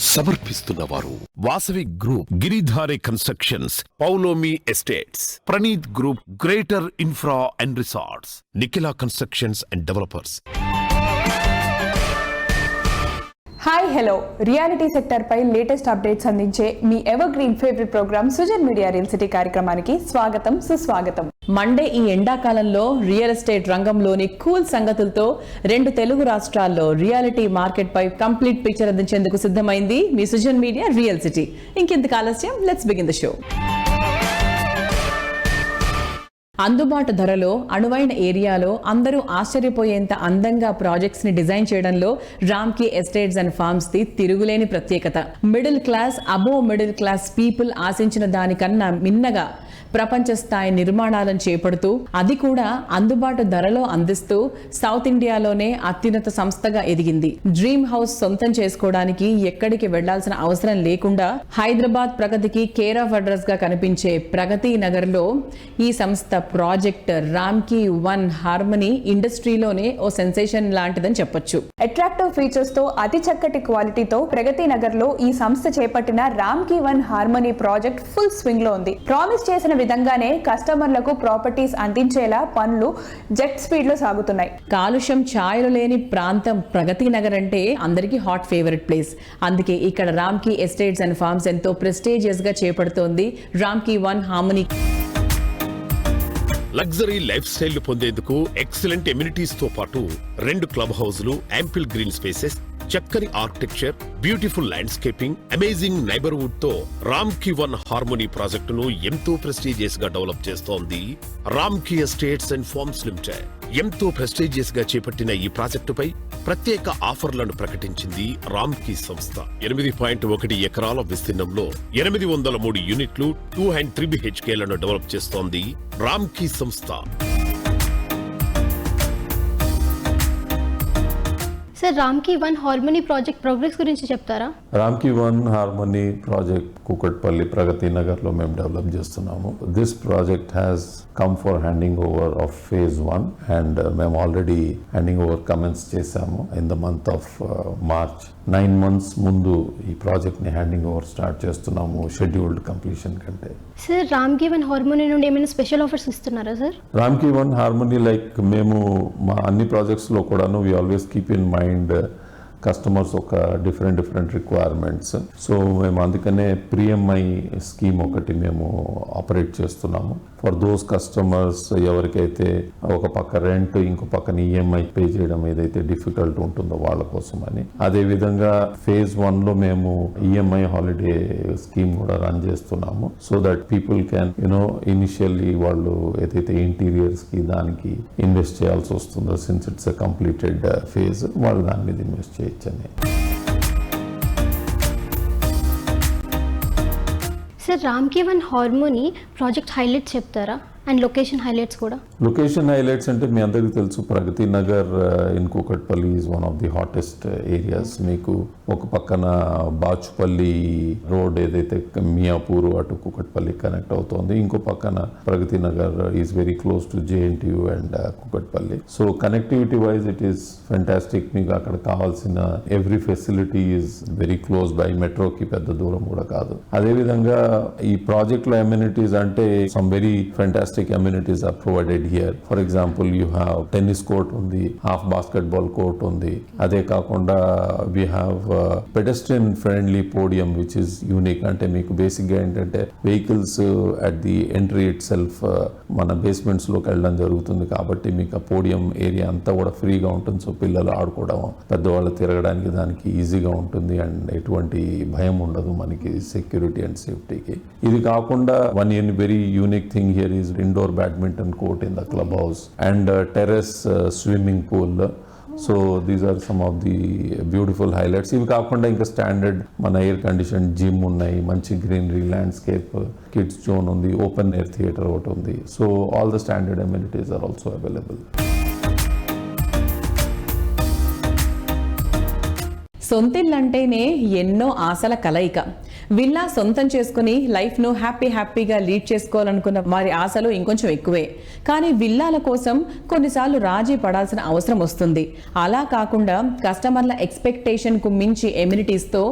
సమర్పిస్తున్న వారు Vasavi group, Giridhari constructions, Paulomi estates, Praneeth group, greater infra and resorts, Nikhila constructions and developers. Hi hello, reality sector పై latest updates అందించే మీ evergreen favourite programme Sujan media real city కార్యక్రమానికి స్వాగతం, సుస్వాగతం. మండే ఈ ఎండాకాలంలో రియల్ ఎస్టేట్ రంగంలోని కూల్ సంగతులతో 2 తెలుగు రాష్ట్రాల్లో రియాలిటీ మార్కెట్ పై కంప్లీట్ పిక్చర్ అందించేందుకు సిద్ధమైంది మీ సుజన్ మీడియా రియల్ సిటీ. ఇంకెందుకు ఆలస్యం, లెట్స్ బిగిన్ ద షో. అందుబాటు ధరలో అనువైన ఏరియాలో అందరూ ఆశ్చర్యపోయేంత అందంగా ప్రాజెక్ట్స్ ని డిజైన్ చేయడంలో రామ్కీ ఎస్టేట్స్ అండ్ ఫార్మ్స్ ది తిరుగులేని ప్రత్యేకత. Middle class, above middle class people ఆశించిన దానికన్నా మిన్నగా ప్రపంచ స్థాయి నిర్మాణాలను చేపడుతూ, అది కూడా అందుబాటు ధరలో అందిస్తూ సౌత్ ఇండియాలోనే అత్యున్నత సంస్థగా ఎదిగింది. డ్రీమ్ హౌస్ సొంతం చేసుకోవడానికి ఎక్కడికి వెళ్లాల్సిన అవసరం లేకుండా హైదరాబాద్ ప్రగతికి కేర్ ఆఫ్ అడ్రస్ గా కనిపించే ప్రగతి నగర్ లో ఈ సంస్థ ప్రాజెక్ట్ రామ్కీ వన్ హార్మనీ ఇండస్ట్రీలోనే ఓ సెన్సేషన్ లాంటిదని చెప్పొచ్చు. అట్రాక్టివ్ ఫీచర్స్ తో అతి చక్కటి క్వాలిటీతో ప్రగతి నగర్ లో ఈ సంస్థ చేపట్టిన Ramky one harmony project full swing లో ఉంది. ప్రామిస్ చేసిన విధంగానే కస్టమర్లకు ప్రాపర్టీస్ అందించేలా పనులు జెట్ స్పీడ్ లో సాగుతున్నాయి. కాలుష్యం ఛాయలు లేని ప్రాంతం ప్రగతి నగర్ అంటే అందరికీ హాట్ ఫేవరెట్ ప్లేస్. అందుకే ఇక్కడ రామ్కీ ఎస్టేట్స్ అండ్ ఫార్మ్స్ ఎంతో ప్రెస్టీజియస్ గా చేపడుతోంది Ramky one harmony. Luxury life style పొందేందుకు ఎక్సలెంట్ ఎమ్యూనిటీస్ తో పాటు 2 క్లబ్ హౌస్లు, యాంపిల్ గ్రీన్ స్పేసెస్, చక్కని architecture, beautiful landscaping, amazing neighbourhood తో రామ్కీ వన్ హార్మనీ ప్రాజెక్టును ఎంతో ప్రెస్టీజియస్ గా డెవలప్ చేస్తోంది Ramky estates and farms limited. ఎంతో ప్రెస్టీజియస్ గా చేపట్టిన ఈ ప్రాజెక్టుపై ప్రత్యేక ఆఫర్లను ప్రకటించింది రామ్కీ సంస్థ. 8.1 ఎకరాల విస్తీర్ణంలో 803 యూనిట్లు, 2 and 3 BHKలను డెవలప్ చేస్తోంది రామ్కీ సంస్థ. Sir, Ramky one harmony project progress గురించి చెప్తారా? Ramky one harmony project Kukatpally Pragathi Nagar లో మేము డెవలప్ చేస్తున్నాము. This project has come for handing over of phase 1 and మేము ఆల్రెడీ హ్యాండింగ్ ఓవర్ కమెన్స్ చేశాము in the month of March. 9 months ముందు ఈ ప్రాజెక్ట్ ని హ్యాండింగ్ ఓవర్ స్టార్ట్ చేస్తున్నాము షెడ్యూల్డ్ కంప్లీషన్ కంటే. సార్, రామ్కీ వన్ హార్మనీ నుండి ఏమైనా స్పెషల్ ఆఫర్స్ ఇస్తున్నారా sir? Ramky one harmony like మేము మా అన్ని ప్రాజెక్ట్స్ లో కూడాను we always keep in mind customers ఒక డిఫరెంట్ రిక్వైర్మెంట్స్. సో మేము అందుకనే ప్రీఎంఐ స్కీమ్ ఒకటి మేము ఆపరేట్ చేస్తున్నాము ఫర్ దోస్ కస్టమర్స్ ఎవరికైతే ఒక పక్క రెంట్ ఇంకో పక్కన ఈఎంఐ పే చేయడం ఏదైతే డిఫికల్ట్ ఉంటుందో వాళ్ళ కోసం అని. అదేవిధంగా ఫేజ్ 1 లో మేము ఈఎంఐ హాలిడే స్కీమ్ కూడా రన్ చేస్తున్నాము so that people can initially వాళ్ళు ఏదైతే ఇంటీరియర్స్ కి దానికి ఇన్వెస్ట్ చేయాల్సి వస్తుందో since it's a completed phase వాళ్ళు దాని మీద ఇన్వెస్ట్ చేయొచ్చని. Sir, Ramky one harmony project highlights చెప్తారా? అండ్ లొకేషన్ హైలైట్స్ కూడా. లొకేషన్ హైలైట్స్ అంటే మీ అందరికీ తెలుసు Pragathi Nagar in Kukatpally is one of the hottest areas. మీకు ఒక పక్కన బాచుపల్లి రోడ్ ఏదైతే మియాపూర్ అటు కూకట్పల్లి కనెక్ట్ అవుతోంది, ఇంకో పక్కన Pragathi Nagar is very close to JNTU and Kukatpally. So connectivity wise it is fantastic. మీకు అక్కడ కావాల్సిన every facility is very close by. మెట్రోకి పెద్ద దూరం కూడా కాదు. అదేవిధంగా ఈ ప్రాజెక్ట్ లో అమ్యూనిటీస్ అంటే some very fantastic amenities are provided here. For example, you have tennis court undi, half basketball court undi. Ade kaakunda we have pedestrian friendly podium which is unique. Ante meeku basic ga entante vehicles at the entry itself mana basements lo kelladam jarugutundi kabatti meeku podium area anta kuda free ga untundi. So pillalu aadukodam peddavallu tiragadడానికి దానికి ఈజీగా ఉంటుంది and ఎటువంటి భయం ఉండదు మనకి security and సేఫ్టీకి. ఇది కాకుండా one very unique thing here is indoor badminton court in the clubhouse and terrace swimming pool. So these are some of the beautiful highlights. ఇవి కాకుండా ఇంకా స్టాండర్డ్ మన ఎయిర్ కండిషన్ జిమ్ ఉన్నాయి, మంచి గ్రీనరీ, ల్యాండ్స్కేప్, కిడ్స్ జోన్ ఉంది, open air theatre ఒకటి ఉంది. So all the standard amenities are also available. సొంతిల్లంటేనే ఎన్నో ఆశల కలయిక. విల్లా సొంతం చేసుకుని లైఫ్ను హ్యాపీగా లీడ్ చేసుకోవాలనుకున్న వారి ఆశలు ఇంకొంచెం ఎక్కువే. కానీ విల్లాల కోసం కొన్నిసార్లు రాజీ పడాల్సిన అవసరం వస్తుంది. అలా కాకుండా కస్టమర్ల ఎక్స్పెక్టేషన్కు మించి ఎమ్యూనిటీస్తో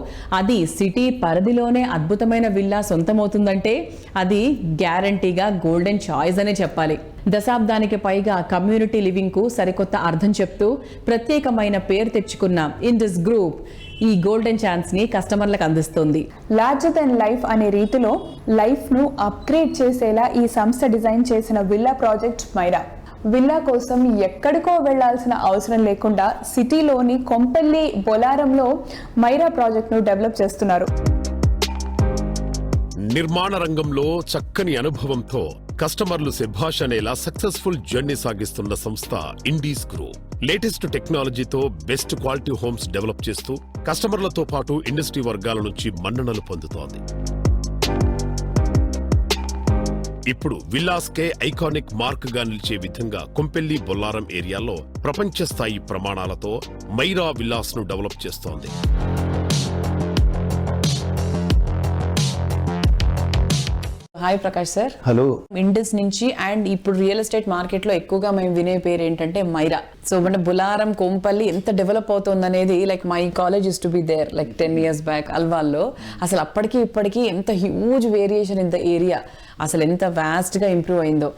అది సిటీ పరిధిలోనే అద్భుతమైన విల్లా సొంతమవుతుందంటే అది గ్యారంటీగా గోల్డెన్ చాయిస్ అనే చెప్పాలి. దశాబ్దానికి పైగా కమ్యూనిటీ లివింగ్ కు సరికొత్త అర్థం చెప్తూ ప్రత్యేకమైన పేరు తెచ్చుకున్న ఇండస్ గ్రూప్ ఈ గోల్డెన్ ఛాన్స్ ని కస్టమర్లకు అందిస్తుంది. లార్జర్ దెన్ లైఫ్ అనే రీతిలో లైఫ్ ను అప్గ్రేడ్ చేసేలా ఈ సంస్థ డిజైన్ చేసిన విల్లా ప్రాజెక్ట్ మైరా. విల్లా కోసం ఎక్కడికో వెళ్లాల్సిన అవసరం లేకుండా సిటీలోని కొంపల్లి బొలారంలో మైరా ప్రాజెక్ట్ ను డెవలప్ చేస్తున్నారు. నిర్మాణ రంగంలో చక్కని అనుభవంతో కస్టమర్లు శభాష్ అనేలా సక్సెస్ఫుల్ జర్నీ సాగిస్తున్న సంస్థ ఇండీస్ గ్రూప్ లేటెస్ట్ టెక్నాలజీతో బెస్ట్ క్వాలిటీ హోమ్స్ డెవలప్ చేస్తూ కస్టమర్లతో పాటు ఇండస్ట్రీ వర్గాల నుంచి మన్ననలు పొందుతోంది. ఇప్పుడు విల్లాస్కే ఐకానిక్ మార్క్ గా నిలిచే విధంగా కొంపెల్లి బొల్లారం ఏరియాలో ప్రపంచ స్థాయి ప్రమాణాలతో మైరా విల్లాస్ ను డెవలప్ చేస్తోంది. Hi Prakash sir. Hello. Indus నుంచి అండ్ ఇప్పుడు రియల్ ఎస్టేట్ మార్కెట్ లో ఎక్కువగా మేము వినే పేరు ఏంటంటే మైరా. సో మన బులారం కొంపల్లి ఎంత డెవలప్ అవుతుంది అనేది like my college use to be there like 10 years back అల్వాల్లో. అసలు అప్పటికి ఇప్పటికి ఎంత huge variation in the area, అసలు ఎంత వాస్ట్ గా ఇంప్రూవ్ అయిందో.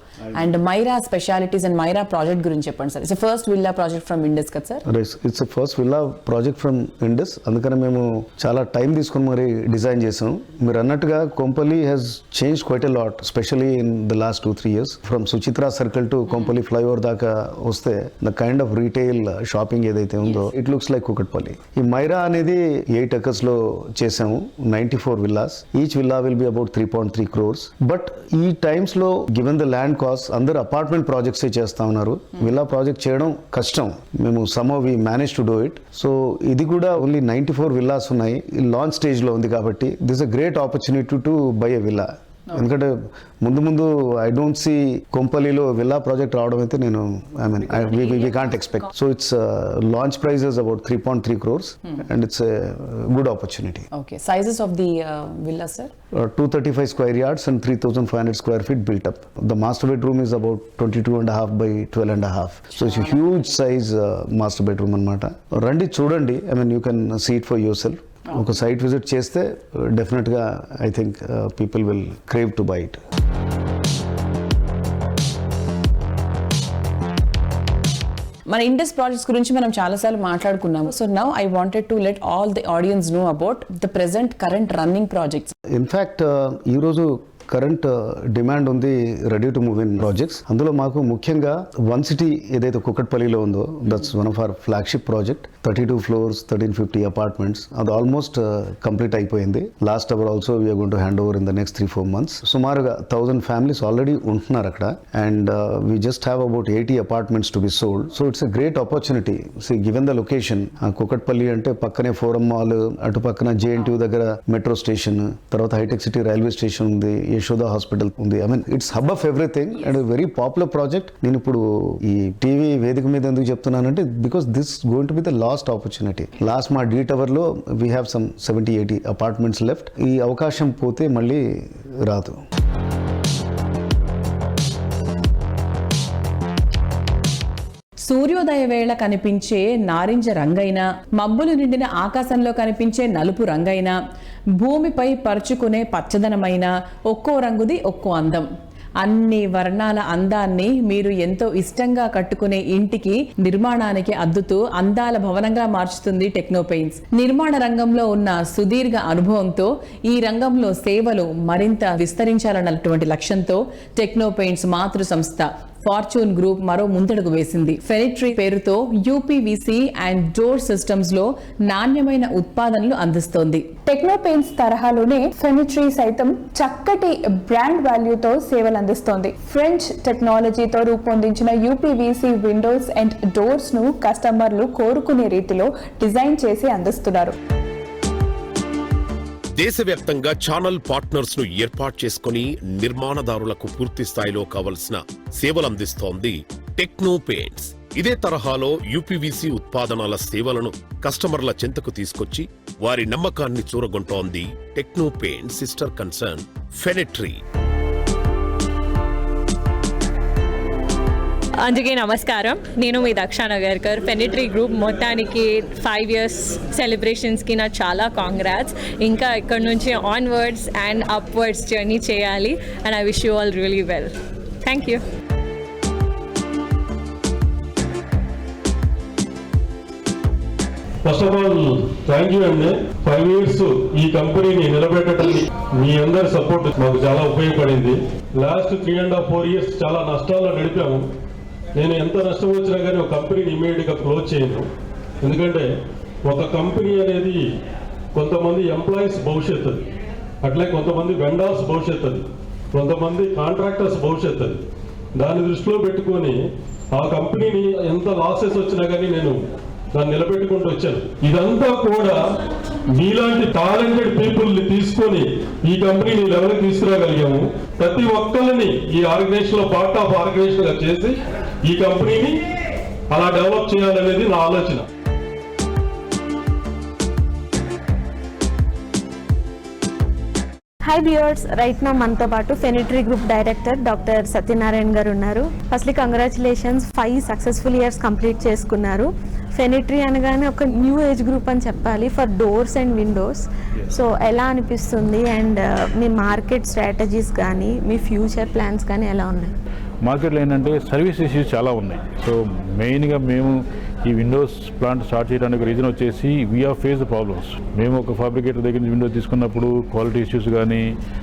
And Myra specialities and Myra project గురించి చెప్పండి sir. It's first villa project from Indus కదా sir? It's first villa project from Indus. అందుకని మేము చాలా టైం తీసుకుని మరి డిజైన్ చేసాం. మీరు అన్నట్టుగా Kompally has change quite a lot, specially in the last 2-3 years. From Suchitra circle to Kompally flyover దాకా వస్తే the kind of retail shopping ఏదైతే ఉందో ఇట్ లుక్స్ లైక్ కుకట్పల్లి. ఈ మైరా అనేది 8 acres లో చేసాము, 94 villas. Each villa will be about 3.3 crores. But ఈ times లో గివెన్ ద ల్యాండ్ కాస్ట్ అందరు అపార్ట్మెంట్ ప్రాజెక్ట్స్ చేస్తా ఉన్నారు. విల్లా ప్రాజెక్ట్ చేయడం కష్టం. మేము somehow we manage to do it. So ఇది కూడా ఓన్లీ 94 villas ఉన్నాయి, లాంచ్ స్టేజ్ లో ఉంది. కాబట్టి this a great opportunity to buy a villa. ఎందుకంటే ముందు ఐ డోంట్ సీ కొంపల్లిలో విల్లా ప్రాజెక్ట్ రావడం అయితే నేను we can't expect. So it's launch price is about 3.3 crores and it's a good opportunity. Okay, sizes of the villa sir? 235 square yards and 3,500 square feet built up. The master bedroom is about 22.5 by 12.5. So it's a huge size master bedroom అన్నమాట. రండి చూడండి, you can see it for yourself. ఒక site visit చేస్తే డెఫినెట్గా I think people will crave to buy it. మన Indus projects గురించి మనం చాలాసార్లు మాట్లాడుకున్నాము. So now I wanted to let all the audience know about the current running projects. In fact ఈరోజు current demand ఉంది ready to move in projects. అందులో మాకు ముఖ్యంగా వన్ సిటీ ఏదైతే కుకట్పల్లిలో ఉందో that's one of our flagship project. 32 floors, 1350 apartments. అది almost complete అయిపోయింది. Last hour also we are going to hand over in the next 3-4 months. సుమారుగా 1000 families already ఉంటున్నారు అక్కడ. And we just have about 80 apartments to be sold. So it's a great opportunity. See given the location, Kukatpally అంటే పక్కనే forum mall, అటు పక్కన JNTU దగ్గర metro station, తర్వాత Hitec City railway station ఉంది, యశోదా హాస్పిటల్ ఉంది. It's hub of everything and very popular project. నేను ఇప్పుడు ఈ టీవీ వేదిక మీద ఎందుకు చెప్తున్నానంటే because this going to be the last opportunity. Last మా D Tower లో we have some 70-80 apartments left. ఈ అవకాశం పోతే మళ్ళీ రాదు. సూర్యోదయ వేళ కనిపించే నారింజ రంగైనా, మబ్బులు నిండిన ఆకాశంలో కనిపించే నలుపు రంగైనా, భూమిపై పరుచుకునే పచ్చదనమైన ఒక్కో రంగుది ఒక్కో అందం. అన్ని వర్ణాల అందాన్ని మీరు ఎంతో ఇష్టంగా కట్టుకునే ఇంటికి నిర్మాణానికి అద్దుతూ అందాల భవనంగా మార్చుతుంది టెక్నో పెయింట్స్. నిర్మాణ రంగంలో ఉన్న సుదీర్ఘ అనుభవంతో ఈ రంగంలో సేవలు మరింత విస్తరించాలన్నటువంటి లక్ష్యంతో టెక్నో పెయింట్స్ మాతృ సంస్థ ఫార్చ్యూన్ గ్రూప్ మరో ముందడుగు వేసింది. ఫెనిట్రీ పేరుతో UPVC అండ్ డోర్ సిస్టమ్స్ లో నాణ్యమైన ఉత్పాదనలు అందిస్తోంది. టెక్నో పెయింట్స్ తరహాలోనే ఫెనిట్రీ సైతం చక్కటి బ్రాండ్ వాల్యూతో సేవలు అందిస్తోంది. ఫ్రెంచ్ టెక్నాలజీతో రూపొందించిన UPVC విండోస్ అండ్ డోర్స్ ను కస్టమర్లు కోరుకునే రీతిలో డిజైన్ చేసి అందిస్తున్నారు. దేశవ్యాప్తంగా ఛానల్ పార్ట్నర్స్ ను ఏర్పాటు చేసుకుని నిర్మాణదారులకు పూర్తి స్థాయిలో కావలసిన సేవలందిస్తోంది టెక్నో పెయింట్స్. ఇదే తరహాలో యూపీవీసీ ఉత్పాదనాల సేవలను కస్టమర్ల చెంతకు తీసుకొచ్చి వారి నమ్మకాన్ని చూరగొంటోంది టెక్నో పెయింట్ సిస్టర్ కన్సర్న్ ఫెనెట్రీ. అందుకే నమస్కారం, నేను మీ దక్ష నగర్కర్. ఫెనిట్రీ గ్రూప్ మొత్తానికి 5 years సెలబ్రేషన్స్కి నాకు చాలా కాంగ్రాట్స్. ఇంకా ఇక్కడ నుంచి ఆన్వర్డ్స్ అండ్ అప్వర్డ్స్ జర్నీ చేయాలి. And I wish you all really well. Thank you. First of all thank you అండి. 5 years ఈ కంపెనీని నిలబెట్టడానికి మీ అందరి సపోర్ట్ మాకు చాలా ఉపయోగపడింది. లాస్ట్ 3.5-4 years చాలా నష్టాల్లో నడిపాము. నేను ఎంత నష్టం వచ్చినా కానీ ఒక కంపెనీని ఇమీడియట్గా క్లోజ్ చేయను. ఎందుకంటే ఒక కంపెనీ అనేది కొంతమంది ఎంప్లాయీస్ భవిష్యత్తు, అట్లే కొంతమంది వెండర్స్ భవిష్యత్తు, కొంతమంది కాంట్రాక్టర్స్ భవిష్యత్తు. దాన్ని దృష్టిలో పెట్టుకొని ఆ కంపెనీని ఎంత లాసెస్ వచ్చినా కానీ నేను దాన్ని నిలబెట్టుకుంటూ వచ్చాను. ఇదంతా కూడా మీలాంటి టాలెంటెడ్ పీపుల్ని తీసుకొని ఈ కంపెనీని లెవెల్కి తీసుకురాగలిగాము. ప్రతి ఒక్కరిని ఈ ఆర్గనైజేషన్ లో పార్ట్ ఆఫ్ ఆర్గనైజేషన్ గా చేసి ఈ కంపెనీని అలా డెవలప్ చేయాలనేది నా ఆలోచన. హాయ్ వ్యూవర్స్, రైట్ నా మనతో పాటు ఫెనిట్రీ గ్రూప్ డైరెక్టర్ డాక్టర్ సత్యనారాయణ గారు ఉన్నారు. Firstly congratulations, 5 successful years complete చేసుకున్నారు. ఫెనిట్రీ అనగానే ఒక న్యూ ఏజ్ గ్రూప్ అని చెప్పాలి for doors and Windows. So ఎలా అనిపిస్తుంది అండ్ మీ మార్కెట్ స్ట్రాటజీస్ కానీ మీ ఫ్యూచర్ ప్లాన్స్ కానీ ఎలా ఉన్నాయి? మార్కెట్లో ఏంటంటే సర్వీస్ ఇష్యూస్ చాలా ఉన్నాయి. సో మెయిన్గా మేము ఈ విండోస్ ప్లాంట్ స్టార్ట్ చేయడానికి రీజన్ వచ్చేసి we are face the problems. మేము ఒక ఫ్యాబ్రికేటర్ దగ్గర నుంచి విండోస్ తీసుకున్నప్పుడు క్వాలిటీ ఇష్యూస్ కానీ,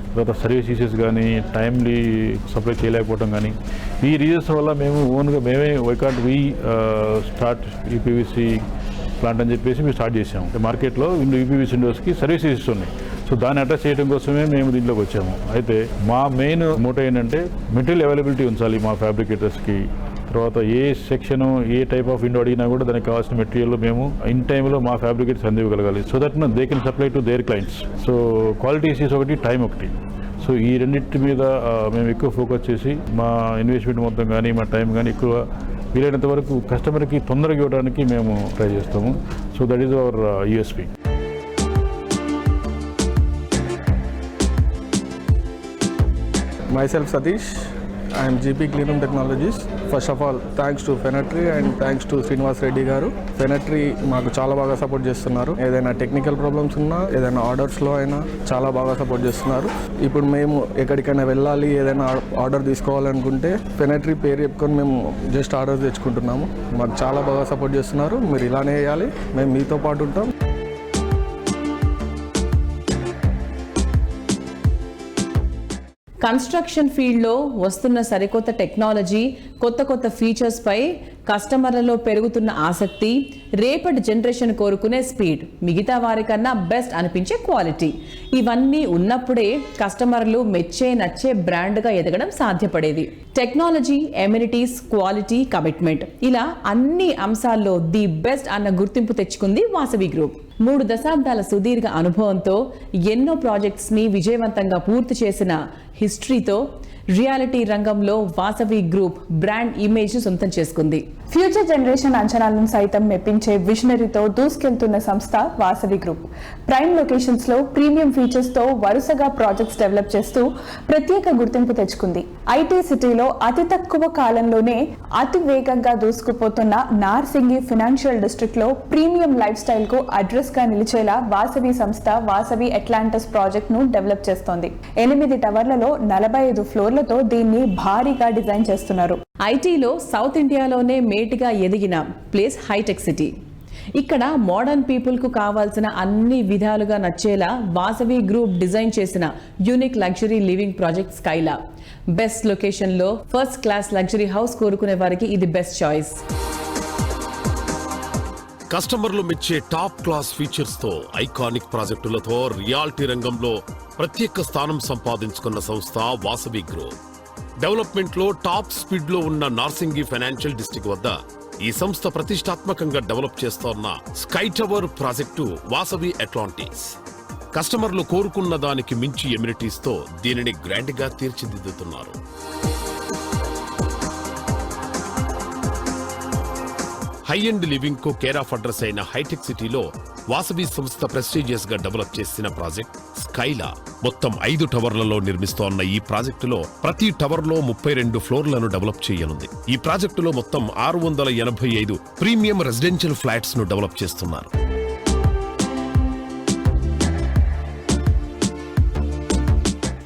తర్వాత సర్వీస్ ఇష్యూస్ కానీ, టైమ్లీ సప్లై చేయలేకపోవడం కానీ, ఈ రీజన్స్ వల్ల మేము ఓన్గా why can't we start UPVC plant అని చెప్పేసి మేము స్టార్ట్ చేసాము. మార్కెట్లో యూపీవీసీ విండోస్కి సర్వీస్ ఇష్యూస్ ఉన్నాయి. సో దాన్ని అడ్రస్ చేయడం కోసమే మేము దీంట్లోకి వచ్చాము. అయితే మా మెయిన్ మోటో ఏంటంటే మెటీరియల్ అవైలబిలిటీ ఉంచాలి మా ఫ్యాబ్రికేటర్స్కి. తర్వాత ఏ సెక్షన్ ఏ టైప్ ఆఫ్ విండో అడిగినా కూడా దానికి కావాల్సిన మెటీరియల్ మేము ఇన్ టైంలో మా ఫ్యాబ్రికేటర్స్ అందివ్వగలగాలి. So that they can supply to their clients. So quality issues ఒకటి, టైం ఒకటి. సో ఈ రెండింటి మీద మేము ఎక్కువ ఫోకస్ చేసి మా ఇన్వెస్ట్మెంట్ మొత్తం కానీ మా టైం కానీ ఎక్కువ వీలైనంత వరకు కస్టమర్కి తొందరగా ఇవ్వడానికి మేము ట్రై చేస్తాము. So that is our USP. Myself Satish, I am GP Cleanroom Technologies. First of all, thanks to Fenetry and thanks to Srinivas Reddy garu. Fenetry maaku chaala baga support chestunnaru. Edaina technical problems unna, edaina orders lo aina chaala baga support chestunnaru. Ippudu memu ekkadikaina vellali edaina order teesukovalanunte Fenetry పేరు చెప్పుకొని మేము just order తెచ్చుకుంటున్నాము. మాకు చాలా బాగా support చేస్తున్నారు. మీరు ఇలానే చేయాలి, మేము మీతో పాటు ఉంటాం. కన్స్ట్రక్షన్ ఫీల్డ్లో వస్తున్న సరికొత్త టెక్నాలజీ, కొత్త ఫీచర్స్పై కస్టమర్లలో పెరుగుతున్న ఆసక్తి, రేపటి జనరేషన్ కోరుకునే స్పీడ్, మిగతా వారికన్నా బెస్ట్ అనిపించే క్వాలిటీ, ఇవన్నీ ఉన్నప్పుడే కస్టమర్లు మెచ్చే నచ్చే బ్రాండ్గా ఎదగడం సాధ్యపడేది. టెక్నాలజీ, ఎమ్యూనిటీస్, క్వాలిటీ, కమిట్మెంట్, ఇలా అన్ని అంశాల్లో ది బెస్ట్ అన్న గుర్తింపు తెచ్చుకుంది వాసవి గ్రూప్. 3 దశాబ్దాల సుదీర్ఘ అనుభవంతో ఎన్నో ప్రాజెక్ట్స్ ని విజయవంతంగా పూర్తి చేసిన హిస్టరీతో రియాలిటీ రంగంలో వాసవి గ్రూప్ బ్రాండ్ ఇమేజ్ సొంతం చేసుకుంది. ఫ్యూచర్ జనరేషన్ అంచనాలను సైతం మెప్పించే విజనరీతో దూసుకెళ్తున్న సంస్థ వాసవి గ్రూప్. ప్రైమ్ లొకేషన్స్ లో ప్రీమియం ఫీచర్స్ తో వరుసగా ప్రాజెక్ట్స్ డెవలప్ చేస్తూ ప్రత్యేక గుర్తింపు తెచ్చుకుంది. ఐటీ సిటీలో అతి తక్కువ కాలంలోనే అతి వేగంగా దూసుకుపోతున్న నార్సింగి ఫైనాన్షియల్ డిస్ట్రిక్ట్ లో ప్రీమియం లైఫ్ స్టైల్ కు అడ్రస్ గా నిలిచేలా వాసవి సంస్థ వాసవి అట్లాంటస్ ప్రాజెక్ట్ ను డెవలప్ చేస్తోంది. 8 టవర్లలో 45 ఫ్లోర్లతో దీన్ని భారీగా డిజైన్ చేస్తున్నారు. ఐటీలో సౌత్ ఇండియాలోనే మేటిగా ఎదిగిన ప్లేస్ హైటెక్ సిటీ. ఇక్కడ మోడర్న్ పీపుల్ కు కావాల్సిన అన్ని విధాలుగా నచ్చేలా వాసవి గ్రూప్ డిజైన్ చేసిన unique luxury living project Skyla. Best location లో ఫస్ట్ క్లాస్ లగ్జరీ హౌస్ కోరుకునే వారికి ఇది బెస్ట్ చాయిస్. కస్టమర్లు మెచ్చే టాప్ క్లాస్ ఫీచర్స్ తో ఐకానిక్ ప్రాజెక్టులతో రియాలిటీ రంగంలో ప్రత్యేక స్థానం సంపాదించుకున్న సంస్థ వాసవి గ్రూప్. డెవలప్మెంట్ లో టాప్ స్పీడ్ లో ఉన్న నార్సింగి ఫైనాన్షియల్ డిస్ట్రిక్ట్ వద్ద ఈ సంస్థ ప్రతిష్టాత్మకంగా డెవలప్ చేస్తోన్న sky tower project Vasavi Atlantis. కస్టమర్లు కోరుకున్న దానికి మించి ఎమ్యూనిటీస్ తో దీనిని గ్రాండ్ గా తీర్చిదిద్దుతున్నారు. హై ఎండ్ లివింగ్ కు కేర్ ఆఫ్ అడ్రస్ అయిన హైటెక్ సిటీలో వాసవి సంస్థ ప్రెస్టీజియస్ గా డెవలప్ చేసిన ప్రాజెక్ట్ స్కైలా. మొత్తం 5 టవర్లలో నిర్మిస్తోన్న ఈ ప్రాజెక్టులో ప్రతి టవర్ లో 32 ఫ్లోర్లను డెవలప్ చేయనుంది. ఈ ప్రాజెక్టులో మొత్తం 685 ప్రీమియం రెసిడెన్షియల్ ఫ్లాట్స్ ను డెవలప్ చేస్తున్నారు.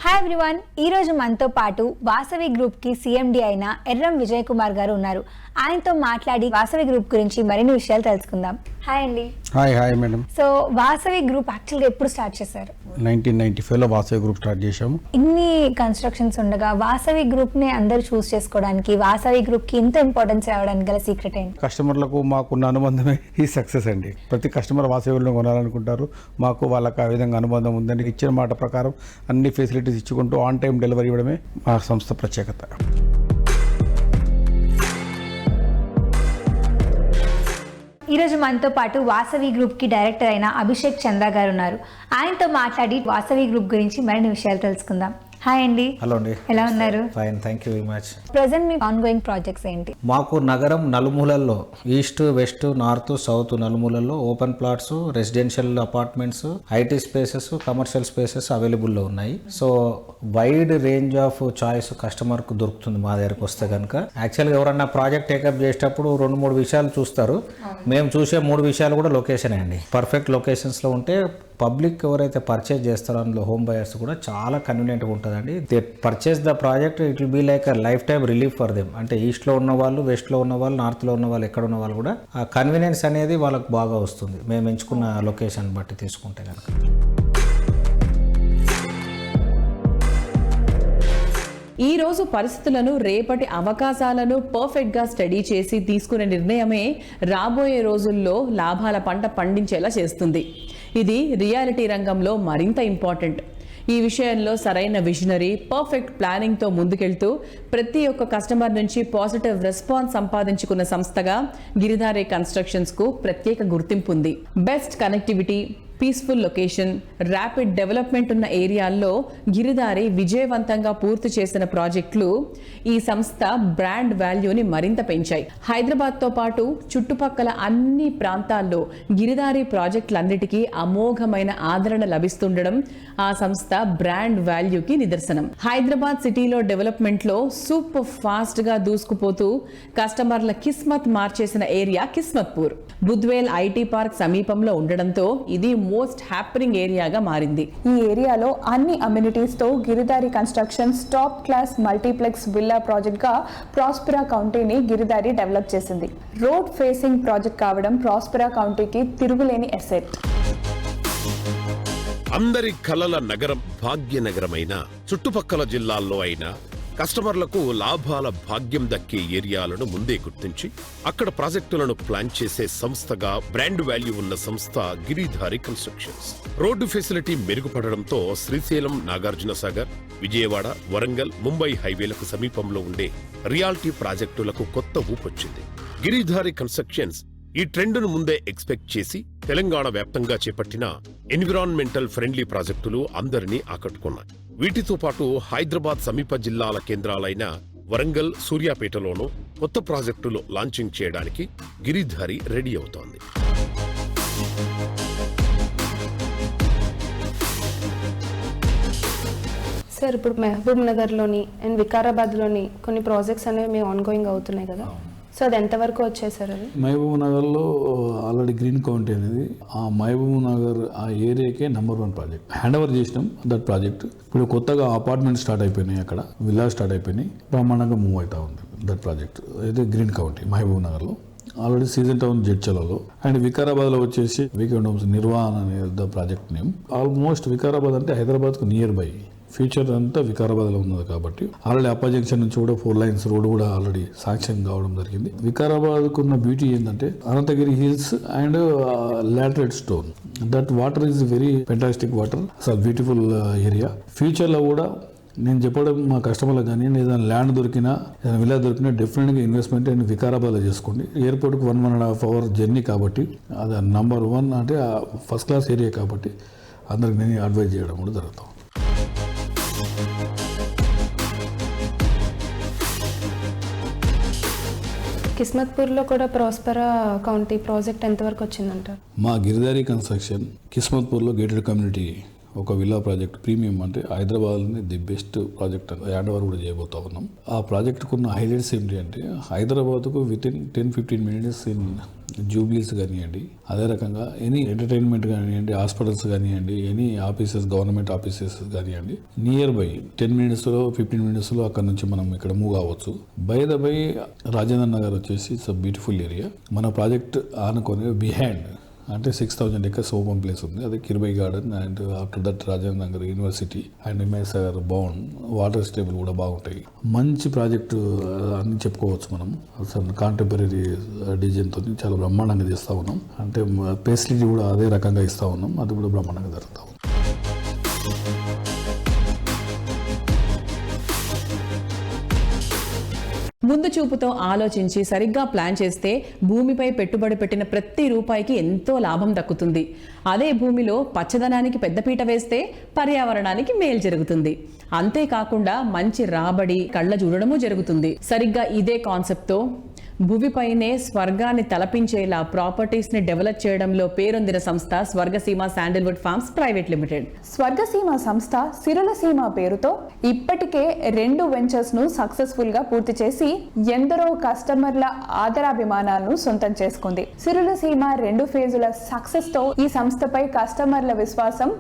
హాయ్ ఎవ్రీవన్, ఈరోజు మనతో పాటు వాసవి గ్రూప్కి సిఎండి అయిన ఎర్రం విజయ్ కుమార్ గారు ఉన్నారు. ఆయనతో మాట్లాడి వాసవి గ్రూప్ గురించి మరిన్ని విషయాలు తెలుసుకుందాం. హాయ్ అండి. Hi madam. So Vasavi group యాక్చువల్గా ఎప్పుడు స్టార్ట్ చేశారు? 1995లో వాసవి గ్రూప్ స్టార్ట్ చేశాము. ఇన్ని కన్స్ట్రక్షన్స్ ఉండగా వాసవి గ్రూప్ని అందరూ చూస్ చేసుకోవడానికి, వాసవి గ్రూప్కి ఇంత ఇంపార్టెన్స్ రావడానికి గల సీక్రెట్ ఏంటి? కస్టమర్లకు మాకున్న అనుబంధమే ఈ సక్సెస్ అండి. ప్రతి కస్టమర్ వాసవిలో కొనాలనుకుంటారు. మాకు వాళ్ళకి ఆ విధంగా అనుబంధం ఉందండి. ఇచ్చిన మాట ప్రకారం అన్ని ఫెసిలిటీస్ ఇచ్చుకుంటూ ఆన్ టైం డెలివరీ ఇవ్వడమే మా సంస్థ ప్రత్యేకత. ఈరోజు మనతో పాటు వాసవి గ్రూప్కి డైరెక్టర్ అయిన అభిషేక్ చంద్ర గారు ఉన్నారు. ఆయనతో మాట్లాడి వాసవి గ్రూప్ గురించి మరిన్ని విషయాలు తెలుసుకుందాం. హాయ్ అండి. హలో అండి. ఎలా ఉన్నారు? Fine, thank you very much. Present మీ ఆన్ గోయింగ్ ప్రాజెక్ట్స్ ఏంటి? మాకు నగరం నలుమూలల్లో, ఈస్ట్, వెస్ట్, నార్త్, సౌత్ నలుమూలల్లో open plots, residential apartments, IT spaces, commercial spaces అవైలబుల్లో ఉన్నాయి. So wide range of choice కస్టమర్కు దొరుకుతుంది మా దగ్గరకు వస్తే కనుక. యాక్చువల్గా ఎవరన్నా ప్రాజెక్ట్ టేకప్ చేసేటప్పుడు 2-3 విషయాలు చూస్తారు. మేము చూసే 3 విషయాలు కూడా లొకేషనే అండి. పర్ఫెక్ట్ లొకేషన్స్లో ఉంటే పబ్లిక్ ఎవరైతే పర్చేజ్ చేస్తారో అందులో హోమ్ బయర్స్ కూడా చాలా కన్వీనియంట్గా ఉంటుందండి. They purchase the project, it will be like a life time relief for them. అంటే ఈస్ట్లో ఉన్న వాళ్ళు, వెస్ట్లో ఉన్న వాళ్ళు, నార్త్లో ఉన్న వాళ్ళు, ఎక్కడ ఉన్న వాళ్ళు కూడా ఆ కన్వీనియన్స్ అనేది వాళ్ళకి బాగా వస్తుంది మేము ఎంచుకున్న లొకేషన్ బట్టి తీసుకుంటే కనుక. ఈ రోజు పరిస్థితులను, రేపటి అవకాశాలను పర్ఫెక్ట్గా స్టడీ చేసి తీసుకునే నిర్ణయమే రాబోయే రోజుల్లో లాభాల పంట పండించేలా చేస్తుంది. ఇది రియాలిటీ రంగంలో మరింత ఇంపార్టెంట్. ఈ విషయంలో సరైన విజనరీ, పర్ఫెక్ట్ ప్లానింగ్తో ముందుకెళ్తూ ప్రతి ఒక్క కస్టమర్ నుంచి పాజిటివ్ రెస్పాన్స్ సంపాదించుకున్న సంస్థగా గిరిధారి కన్స్ట్రక్షన్స్కు ప్రత్యేక గుర్తింపు ఉంది. Best connectivity, peaceful location, rapid development ఉన్న ఏరియాల్లో గిరిధారి విజయవంతంగా పూర్తి చేసిన ప్రాజెక్టులు ఈ సంస్థ బ్రాండ్ వాల్యూని మరింత పెంచాయి. హైదరాబాద్తో పాటు చుట్టుపక్కల అన్ని ప్రాంతాల్లో గిరిధారి ప్రాజెక్టులన్నిటికీ అమోఘమైన ఆదరణ లభిస్తుండడం ఆ సంస్థ బ్రాండ్ వాల్యూకి నిదర్శనం. హైదరాబాద్ సిటీలో డెవలప్మెంట్లో సూపర్ ఫాస్ట్గా దూసుకుపోతూ కస్టమర్ల కిస్మత్ మార్చేసిన area Kismatpur. Budvel IT park సమీపంలో ఉండడంతో ఇది మోస్ట్ హ్యాపెనింగ్ ఏరియాగా మారింది. ఈ ఏరియాలో అన్ని అమ్యూనిటీస్ తో Giridhari constructions top class multiplex villa project గా ప్రాస్పెరా కౌంటీని గిరిధారి డెవలప్ చేసింది. రోడ్ ఫేసింగ్ ప్రాజెక్ట్ కావడం ప్రాస్పెరా కౌంటీకి తిరుగులేని అసెట్. అందరి కలల నగరం భాగ్యనగరమైన చుట్టుపక్కల జిల్లాల్లో అయినా కస్టమర్లకు లాభాల భాగ్యం దక్కే ఏరియాలను ముందే గుర్తించి అక్కడ ప్రాజెక్టులను ప్లాన్ చేసే సంస్థగా బ్రాండ్ వాల్యూ ఉన్న సంస్థ గిరిధారి కన్స్ట్రక్షన్స్. రోడ్డు ఫెసిలిటీ మెరుగుపడడంతో శ్రీశైలం, నాగార్జునసాగర్, విజయవాడ, వరంగల్, ముంబై హైవేలకు సమీపంలో ఉండే రియాలిటీ ప్రాజెక్టులకు కొత్త ఊపొచ్చింది. గిరిధారి కన్స్ట్రక్షన్స్ ఈ ట్రెండ్ను ముందే ఎక్స్పెక్ట్ చేసి తెలంగాణ వ్యాప్తంగా చేపట్టిన ఎన్విరాన్మెంటల్ ఫ్రెండ్లీ ప్రాజెక్టులు అందరినీ ఆకట్టుకున్నాయి. వీటితో పాటు హైదరాబాద్ సమీప జిల్లాల కేంద్రాలైన వరంగల్, సూర్యాపేటలోనూ కొత్త ప్రాజెక్టులు లాంచింగ్ చేయడానికి గిరిధారి రెడీ అవుతోంది. సార్, ఇప్పుడు మహబూబ్ నగర్లోని అండ్ వికారాబాద్లోని కొన్ని ప్రాజెక్ట్స్ అనేవి మేము ఆన్గోయింగ్ అవుతున్నాయి కదా, సో అది ఎంతవరకు వచ్చాయి సార్? అది మహబూబ్ నగర్లో ఆల్రెడీ గ్రీన్ కౌంటీ అనేది ఆ మహబూబ్ నగర్ ఆ ఏరియాకే #1 ప్రాజెక్ట్ హ్యాండ్ ఓవర్ చేసినాం. దట్ ప్రాజెక్ట్ ఇప్పుడు కొత్తగా అపార్ట్మెంట్ స్టార్ట్ అయిపోయినాయి, అక్కడ విల్లా స్టార్ట్ అయిపోయినాయి, బ్రహ్మాండంగా మూవ్ అవుతా ఉంది. దట్ ప్రాజెక్ట్ అయితే గ్రీన్ కౌంటీ మహబూబ్ నగర్లో ఆల్రెడీ సీజన్ టౌన్ జడ్చలలో. అండ్ వికారాబాద్లో వచ్చేసి వీకెండ్ హోమ్స్ నిర్వాణ అనే the project name. Almost Vikarabad అంటే హైదరాబాద్కు నియర్ బై, ఫ్యూచర్ అంతా వికారాబాద్లో ఉన్నది కాబట్టి ఆల్రెడీ అప్పా జంక్షన్ నుంచి కూడా 4 లైన్స్ రోడ్ కూడా ఆల్రెడీ శాంక్షన్ కావడం జరిగింది. వికారాబాద్కు ఉన్న బ్యూటీ ఏంటంటే Anantagiri hills and laterite stone. That water is very fantastic water, అసలు బ్యూటిఫుల్ ఏరియా. ఫ్యూచర్లో కూడా నేను చెప్పడం మా కస్టమర్లకు కానీ ఏదైనా ల్యాండ్ దొరికినా, ఏదైనా విల్లా దొరికినా డెఫినెట్గా ఇన్వెస్ట్మెంట్ అండ్ వికారాబాద్లో చేసుకోండి. ఎయిర్పోర్ట్కి 1.5 అవర్ జర్నీ కాబట్టి అది #1 అంటే ఫస్ట్ క్లాస్ ఏరియా కాబట్టి అందరికి నేను అడ్వైజ్ చేయడం కూడా జరుగుతుంది. కిస్మత్పూర్లో కూడా ప్రాస్పరా కౌంటీ ప్రాజెక్ట్ ఎంతవరకు వచ్చిందంటారు? మా గిరిదారి కన్స్ట్రక్షన్ కిస్మత్పూర్లో గేటెడ్ కమ్యూనిటీ ఒక విల్లా ప్రాజెక్ట్ ప్రీమియం అంటే హైదరాబాద్లోనే the best project hand over కూడా చేయబోతా ఉన్నాం. ఆ ప్రాజెక్ట్కు ఉన్న హైలైట్స్ ఏంటి అంటే హైదరాబాద్కు వితిన్ 10-15 మినిట్స్ ఇన్ జూబ్లీస్ కానివ్వండి, అదే రకంగా ఎనీ ఎంటర్టైన్మెంట్ కానివ్వండి, హాస్పిటల్స్ కానివ్వండి, ఎనీ ఆఫీసెస్ గవర్నమెంట్ ఆఫీసెస్ కానివ్వండి, నియర్ బై 10 మినిట్స్లో 15 మినిట్స్లో అక్కడ నుంచి మనం ఇక్కడ మూవ్ కావచ్చు. By the by Rajendra Nagar వచ్చేసి ఇట్స్ అ బ్యూటిఫుల్ ఏరియా. మన ప్రాజెక్ట్ ఆనుకొని బిహైండ్ అంటే 6,000 acres ఓపెన్ ప్లేస్ ఉంది. అది Kirby garden and after that Rajendra Nagar university and MS Sagar bound water stable కూడా బాగుంటాయి. మంచి ప్రాజెక్టు అని చెప్పుకోవచ్చు మనం. అసలు కాంటెంపరీ డిజైన్తో చాలా బ్రహ్మాండంగా చేస్తూ ఉన్నాం. అంటే ఫెసిలిటీ కూడా అదే రకంగా ఇస్తూ ఉన్నాం. అది కూడా బ్రహ్మాండంగా జరుగుతూ ఉంది. ముందు చూపుతో ఆలోచించి సరిగ్గా ప్లాన్ చేస్తే భూమిపై పెట్టుబడి పెట్టిన ప్రతి రూపాయికి ఎంతో లాభం దక్కుతుంది. అదే భూమిలో పచ్చదనానికి పెద్దపీట వేస్తే పర్యావరణానికి మేలు జరుగుతుంది. అంతేకాకుండా మంచి రాబడి కళ్ళ చూడడము జరుగుతుంది. సరిగ్గా ఇదే కాన్సెప్ట్తో భూమిపైనే స్వర్గాన్ని తలపించేలా ప్రాపర్టీస్ ని డెవలప్ చేయడంలో పేరొందిన సంస్థ Swargaseema Sandalwood forms private limited. Swargaseema సంస్థ సిరులసీమ పేరుతో ఇప్పటికే 2 వెంచర్స్ ను సక్సెస్ఫుల్ గా పూర్తి చేసి ఎందరో కస్టమర్ల ఆదరాభిమానాలను సొంతం చేసుకుంది. సిరులసీమ 2 ఫేజుల సక్సెస్ తో ఈ సంస్థపై కస్టమర్ల విశ్వాసం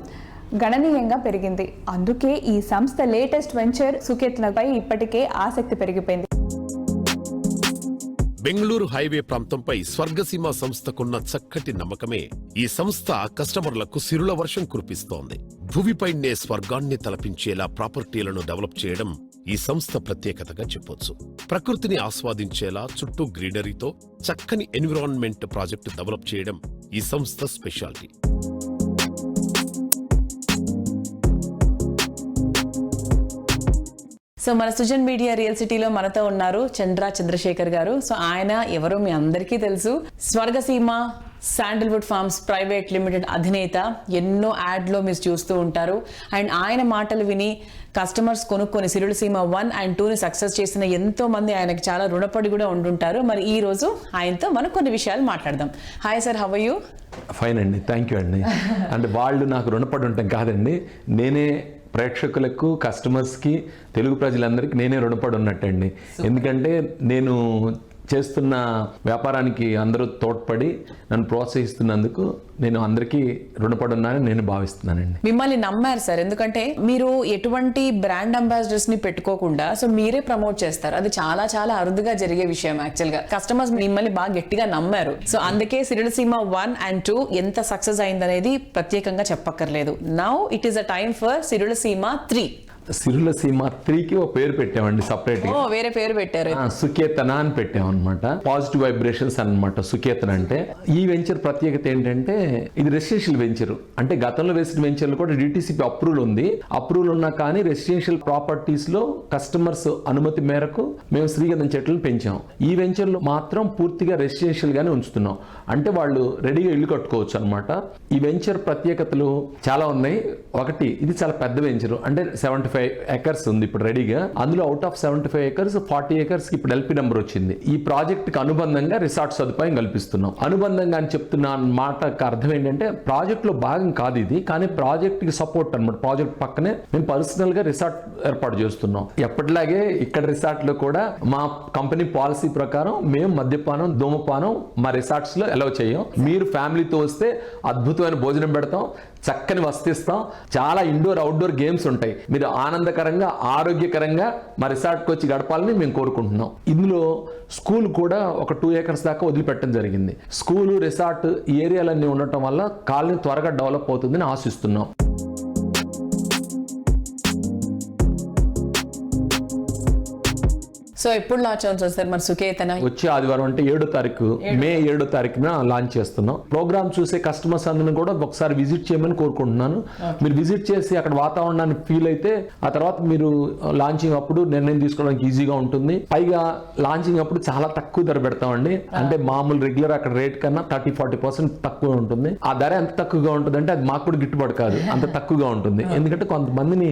గణనీయంగా పెరిగింది. అందుకే ఈ సంస్థ లేటెస్ట్ వెంచర్ సుకేతనపై ఇప్పటికే ఆసక్తి పెరిగిపోయింది. బెంగళూరు హైవే ప్రాంతంపై స్వర్గసీమ సంస్థకున్న చక్కటి నమ్మకమే ఈ సంస్థ కస్టమర్లకు సిరుల వర్షం కురిపిస్తోంది. భూమిపైనే స్వర్గాన్ని తలపించేలా ప్రాపర్టీలను డెవలప్ చేయడం ఈ సంస్థ ప్రత్యేకతగా చెప్పొచ్చు. ప్రకృతిని ఆస్వాదించేలా చుట్టూ గ్రీనరీతో చక్కని ఎన్విరాన్మెంట్ ప్రాజెక్టు డెవలప్ చేయడం ఈ సంస్థ స్పెషాలిటీ. సో మన సుజన్ మీడియా రియల్ సిటీలో మనతో ఉన్నారు చంద్రశేఖర్ గారు. సో ఆయన ఎవరో మీ అందరికీ తెలుసు. Swargaseema Sandalwood forms private limited అధినేత. ఎన్నో యాడ్లో మీరు చూస్తూ ఉంటారు. అండ్ ఆయన మాటలు విని కస్టమర్స్ కొనుక్కొని సిరులసీమ 1 and 2ని సక్సెస్ చేసిన ఎంతో మంది ఆయనకి చాలా రుణపడి కూడా ఉండుంటారు. మరి ఈ రోజు ఆయనతో మనం కొన్ని విషయాలు మాట్లాడదాం. Hi sir, how are you? Fine అండి, థ్యాంక్ యూ అండి. అంటే వాళ్ళు నాకు రుణపడి ఉంటాం కాదండి, నేనే ప్రేక్షకులకు కస్టమర్స్కి తెలుగు ప్రజలందరికీ నేనే రుణపడి ఉన్నట్టండి. ఎందుకంటే నేను చేస్తున్న వ్యాపారానికి అందరూ తోడ్పడి నన్ను ప్రోత్సహిస్తున్నందుకు నేను అందరికీ రుణపడి ఉన్నానని నేను భావిస్తున్నానండి. మిమ్మల్ని నమ్మారు సార్, ఎందుకంటే మీరు ఎటువంటి బ్రాండ్ అంబాసిడర్స్ ని పెట్టుకోకుండా సో మీరే ప్రమోట్ చేస్తారు. అది చాలా చాలా అరుదుగా జరిగే విషయం. యాక్చువల్ గా కస్టమర్స్ మిమ్మల్ని బాగా గట్టిగా నమ్మారు. సో అందుకే సిరులసీమ 1 and 2 ఎంత సక్సెస్ అయిందనేది ప్రత్యేకంగా చెప్పక్కర్లేదు. Now it is a time for Sirulaseema 3. Sirulaseema 3కి ఒక పేరు పెట్టామండి సపరేట్ గా. వేరే పేరు పెట్టారు, సుకేతన అని పెట్టామన్నమాట. పాజిటివ్ వైబ్రేషన్స్ అన్నమాట సుకేతన అంటే. ఈ వెంచర్ ప్రత్యేకత ఏంటంటే ఇది రెసిడెన్షియల్ వెంచర్. అంటే గతంలో వేసిన వెంచర్లు కూడా డిటిసిపి అప్రూవల్ ఉంది. అప్రూవల్ ఉన్నా కానీ రెసిడెన్షియల్ ప్రాపర్టీస్ లో కస్టమర్స్ అనుమతి మేరకు మేము శ్రీగంధం చెట్లను పెంచాం. ఈ వెంచర్ లో మాత్రం పూర్తిగా రెసిడెన్షియల్ గానే ఉంచుతున్నాం. అంటే వాళ్ళు రెడీగా ఇల్లు కట్టుకోవచ్చు అనమాట. ఈ వెంచర్ ప్రత్యేకతలు చాలా ఉన్నాయి. ఒకటి, ఇది చాలా పెద్ద వెంచర్. అంటే 75 acres ఉంది ఇప్పుడు రెడీగా. అందులో అవుట్ ఆఫ్ 75 acres 40 acres కి ఇప్పుడు ఎల్పి నెంబర్ వచ్చింది. ఈ ప్రాజెక్ట్ కి అనుబంధంగా రిసార్ట్ సదుపాయం కల్పిస్తున్నాం. అనుబంధంగా అని చెప్తున్న మాటకు అర్థం ఏంటంటే ప్రాజెక్ట్ లో భాగం కాదు ఇది, కానీ ప్రాజెక్ట్ కి సపోర్ట్ అనమాట. ప్రాజెక్ట్ పక్కనే మేము పర్సనల్ గా రిసార్ట్ ఏర్పాటు చేస్తున్నాం. ఎప్పటిలాగే ఇక్కడ రిసార్ట్ లో కూడా మా కంపెనీ పాలసీ ప్రకారం మేము మద్యపానం ధూమపానం మా రిసార్ట్స్ లో అలౌ చేయం. మీరు ఫ్యామిలీతో వస్తే అద్భుతమైన భోజనం పెడతాం, చక్కని వస్తిస్తాం, చాలా ఇండోర్ అవుట్డోర్ గేమ్స్ ఉంటాయి. మీరు ఆనందకరంగా ఆరోగ్యకరంగా మా రిసార్ట్కి వచ్చి గడపాలని మేము కోరుకుంటున్నాం. ఇందులో స్కూల్ కూడా ఒక 2 acres దాకా వదిలిపెట్టడం జరిగింది. స్కూలు రిసార్ట్ ఈ ఏరియాలన్నీ ఉండటం వల్ల కాలనీ త్వరగా డెవలప్ అవుతుందని ఆశిస్తున్నాం. సో ఎప్పుడు లాంచ్ అవుతుంది సార్ మరి సుకేతన? వచ్చే ఆదివారం అంటే 7వ తారీఖు మే 7వ తారీఖున లాంచ్ చేస్తున్నాం. ప్రోగ్రామ్ చూసే కస్టమర్స్ అందరిని కూడా ఒకసారి విజిట్ చేయమని కోరుకుంటున్నాను. మీరు విజిట్ చేసి అక్కడ వాతావరణాన్ని ఫీల్ అయితే ఆ తర్వాత మీరు లాంచింగ్ అప్పుడు నిర్ణయం తీసుకోవడానికి ఈజీగా ఉంటుంది. పైగా లాంచింగ్ అప్పుడు చాలా తక్కువ ధర పెడతామండి. అంటే మామూలు రెగ్యులర్ అక్కడ రేట్ కన్నా 30-40% తక్కువ ఉంటుంది. ఆ ధర ఎంత తక్కువగా ఉంటుంది అంటే అది మాకు కూడా గిట్టుబాటు కాదు, అంత తక్కువగా ఉంటుంది. ఎందుకంటే కొంతమందిని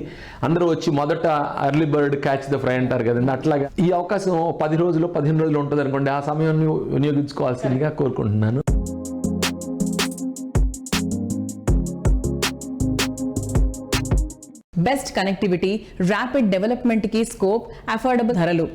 అందరూ వచ్చి మొదట early bird catch the fry అంటారు కదండి, అట్లాగా ఈ అవకాశం 10 రోజులు 15 రోజులు ఉంటుంది అనుకోండి, ఆ సమయాన్ని వినియోగించుకోవాల్సిందిగా కోరుకుంటున్నాను. బెస్ట్ కనెక్టివిటీ, ర్యాపిడ్ డెవలప్మెంట్కి స్కోప్, అఫోర్డబుల్ ధరలు.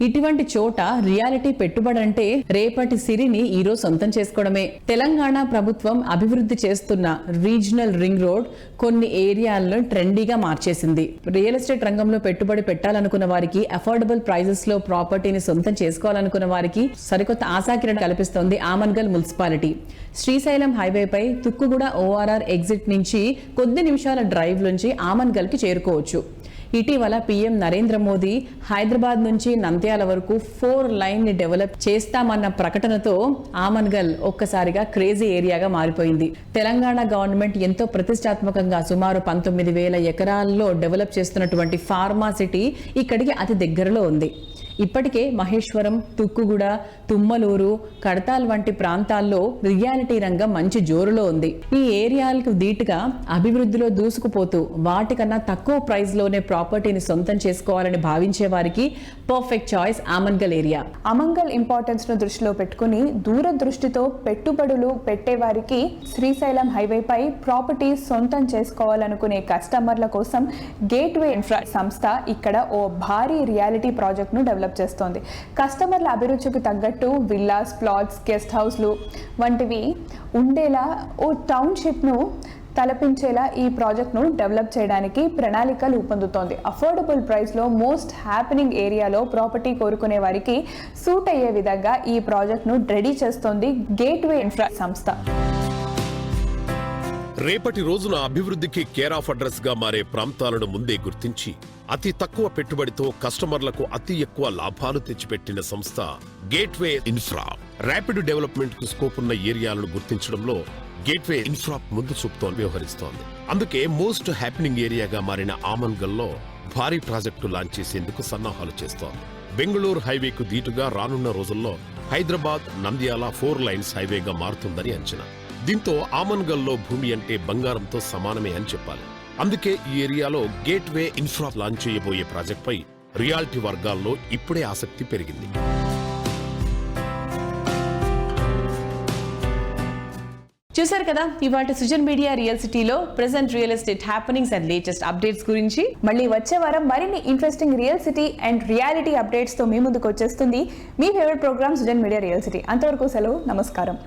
ఇటువంటి చోట రియాలిటీ పెట్టుబడి అంటే రేపటి సిరిని ఈరోజు సొంతం చేసుకోవడమే. తెలంగాణ ప్రభుత్వం అభివృద్ధి చేస్తున్న రీజనల్ రింగ్ రోడ్ కొన్ని ఏరియాలను ట్రెండీగా మార్చేసింది. రియల్ ఎస్టేట్ రంగంలో పెట్టుబడి పెట్టాలనుకున్న వారికి, అఫోర్డబుల్ ప్రైజెస్ లో ప్రాపర్టీని సొంతం చేసుకోవాలనుకున్న వారికి సరికొత్త ఆశాకిరణ కల్పిస్తోంది ఆమన్గల్ మున్సిపాలిటీ. శ్రీశైలం హైవేపై తుక్కుగూడ ORR ఎగ్జిట్ నుంచి కొద్ది నిమిషాల డ్రైవ్ నుంచి ఆమన్గల్ కి చేరుకోవచ్చు. ఇటీవల పీఎం నరేంద్ర మోదీ హైదరాబాద్ నుంచి నంద్యాల వరకు 4 లైన్ ని డెవలప్ చేస్తామన్న ప్రకటనతో ఆమన్గల్ ఒక్కసారిగా క్రేజీ ఏరియాగా మారిపోయింది. తెలంగాణ గవర్నమెంట్ ఎంతో ప్రతిష్టాత్మకంగా సుమారు 19,000 ఎకరాల్లో డెవలప్ చేస్తున్నటువంటి ఫార్మా సిటీ ఇక్కడికి అతి దగ్గరలో ఉంది. ఇప్పటికే మహేశ్వరం, తుక్కుగూడ, తుమ్మలూరు, కడతాల్ వంటి ప్రాంతాల్లో రియాలిటీ రంగం మంచి జోరులో ఉంది. ఈ ఏరియాలకు ధీటుగా అభివృద్ధిలో దూసుకుపోతూ వాటికన్నా తక్కువ ప్రైస్ లోనే ప్రాపర్టీని సొంతం చేసుకోవాలని భావించే వారికి perfect choice Amangal area. Amangal importance ను దృష్టిలో పెట్టుకుని దూరదృష్టితో పెట్టుబడులు పెట్టేవారికి శ్రీశైలం హైవేపై ప్రాపర్టీ సొంతం చేసుకోవాలనుకునే కస్టమర్ల కోసం గేట్వే ఇన్ఫ్రా సంస్థ ఇక్కడ ఓ భారీ రియాలిటీ ప్రాజెక్ట్ ను డెవలప్ చేస్తోంది. కస్టమర్ల అభిరుచికి తగ్గట్టు విల్లాస్, ప్లాట్స్, గెస్ట్ హౌస్లు వంటివి ఉండేలా ఓ టౌన్షిప్ ను తలపించేలా ఈ ప్రాజెక్ట్ను డెవలప్ చేయడానికి ప్రణాళిక రూపొందుతోంది. అఫోర్డబుల్ ప్రైస్లో మోస్ట్ హ్యాపెనింగ్ ఏరియాలో ప్రాపర్టీ కోరుకునే వారికి సూట్ అయ్యే విధంగా ఈ ప్రాజెక్ట్ను రెడీ చేస్తోంది గేట్వే ఇన్ఫ్రా సంస్థ. రేపటి రోజున అభివృద్ధికి కేర్ ఆఫ్ అడ్రస్ గా మారే ప్రాంతాలను ముందే గుర్తించి అతి తక్కువ పెట్టుబడితో కస్టమర్లకు అతి ఎక్కువ లాభాలు తెచ్చిపెట్టిన సంస్థ గేట్వే ఇన్ఫ్రా. ర్యాపిడ్ డెవలప్మెంట్ కు స్కోప్ ఉన్న ఏరియాలను గుర్తించడంలో గేట్వే ఇన్ఫ్రా ముందు చూపుతో వ్యవహరిస్తోంది. అందుకే మోస్ట్ హ్యాపెనింగ్ ఏరియాగా మారిన ఆమన్గల్లో భారీ ప్రాజెక్టు లాంచ్ చేసేందుకు సన్నాహాలు చేస్తోంది. బెంగళూరు హైవేకు దీటుగా రానున్న రోజుల్లో హైదరాబాద్, నంద్యాల 4 లైన్స్ హైవేగా మారుతుందని అంచనా. దీంతో ఆమన్గల్లో భూమి అంటే బంగారంతో సమానమే అని చెప్పాలి. అందుకే ఈ ఏరియాలో గేట్వే ఇన్ఫ్రా లాంచ్ చేయబోయే ప్రాజెక్టుపై రియాలిటీ వర్గాల్లో ఇప్పుడే ఆసక్తి పెరిగింది. చూశారు కదా ఇవాళ సుజన్ మీడియా రియల్ సిటీలో present real estate happenings and latest updates గురించి. మళ్ళీ వచ్చే వారం మరిన్ని interesting real city and reality updates తో మీ ముందుకు వచ్చేస్తుంది మీ favourite programme Sujan media real city. అంతవరకు సెలవు, నమస్కారం.